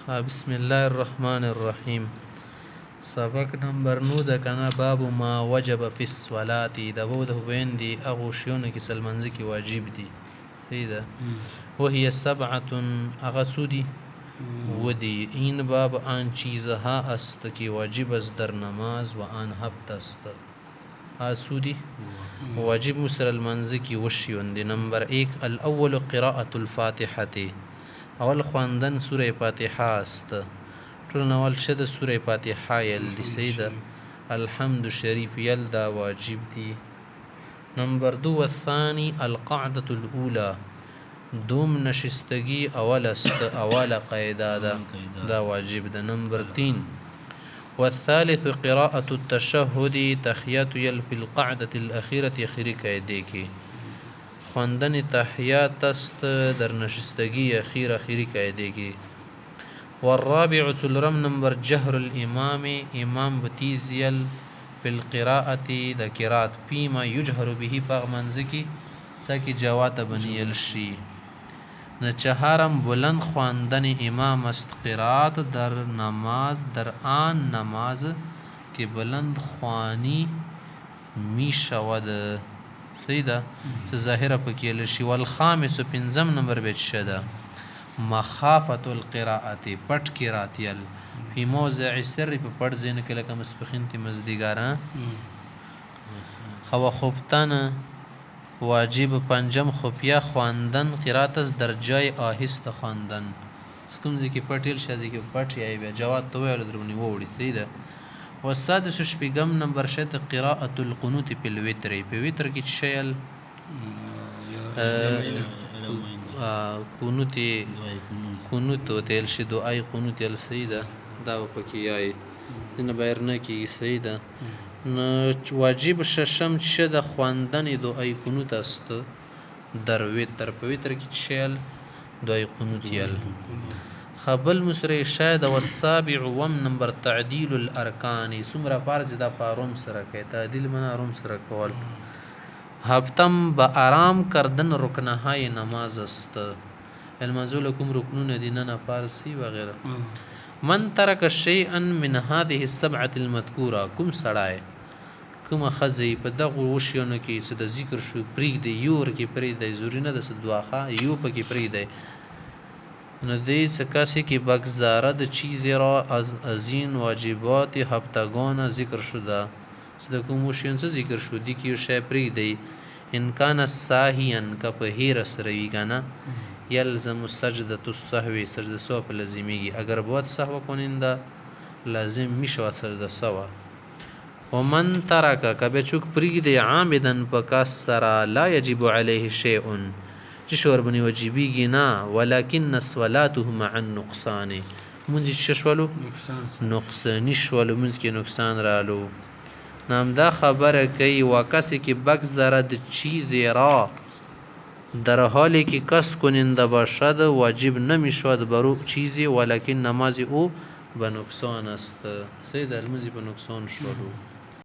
بسم الله الرحمن الرحیم. سبق نمبر 9 د کنه باب ما وجب فی الصلاة د وو د ویندي اغه شیونه کې سلمنځ کې واجب دي. صحیح ده. وهي سبعه اغه سودی ودی این باب آن چیزها است که واجب است در نماز و آن هفت است. سودی واجب مسر المنځ کې وشیوندي. نمبر 1 الاول قراءة الفاتحه، اول خواندن سوره فاتحه است. ټول اول شد سوره فاتحه یل دی. سیده الحمد شریف یل دا واجب دی. نمبر 2 الثاني القعدة الاولى، دوم نشستگی اول است، اول قاعده دا واجب ده. نمبر 3 والثالث قراءة التشهد، تحیات یل فی القعدة الاخیرة اخیری قاعده کی خواندن تحیات است در نشستگی اخیری قاعده کی. والرابع څلورم نمبر جهر الامام، امام بتیز یل فی القراءة د قرات فيما يجهر به پاغ منځ کی سکی جوات بنیل شی. نه چهارم بلند خواندن امام است قرات در نماز، در آن نماز که بلند خوانی می شود. سیده څه ظاهره پکې لشي. والخامس پنځم نمبر بیت شده مخافة القراءة، پټ قرات یل فی موضع سر په پټ ځین کې لکه مسبخین تی مزدیګار خو خفتن. واجب پنجم خفیه خواندن قرات از در جای آهسته خواندن. سکم ځکه پټیل شاذ کې پټ یای بیا جواد تو ویل درونی وړي. سیده والسادس شپږم نمبر شت قراءة القنوت فی الوتر، په وتر کې شیل قنوت تل شي دعای قنوت ال. سیده دا پکې یای دنه بیر نه کی. سیده واجب ششم شد خواندن دعای قنوت است در وتر، په وتر کې شیل دعای قنوت یل. خبل مسره شاید. والسابع وم نمبر تعدیل الارکان، سمره فرض دا پاروم سره کوي تعدیل من اروم سره کول. هفتم با آرام کردن رکنهای نماز است، المنزول کوم رکنون دینه فارسی وغیره. من ترک شیئا من هذه السبعه المذکوره، کوم سړای کوم خزی په دغه وشیونه کې څه د ذکر شو پریږ دی یور کې پریږ دی زوري نه د سدواخه یو پکې پریږ دی ندی سکاسی که بگذارد چیزی را از این واجبات هفتگان ذکر شده. صدقون موشیون سے ذکر شدی که یو شای پریدی انکان ساهیان که په هیر سروی کنا یلزم سجدت السهوی، سجد سوا پر لازمیگی. اگر بود سهو کننده لازم میشود سجد سوا. و من ترک که بچوک پریدی عامدن پکاس سرا لا یجب علیه شیئن، چې شور بنی واجبیږي نه، ولکن صلاته مع النقصان، مونږ چې شولو نقصان شولو مونږ کې نقصان رالو. نام دا خبره کوي وکسی که بگذرد چیزی را در حالی که کس کننده باشد واجب نمیشود برو چیزی، ولکن نماز او به نقصان است. سید المزی به نقصان شولو.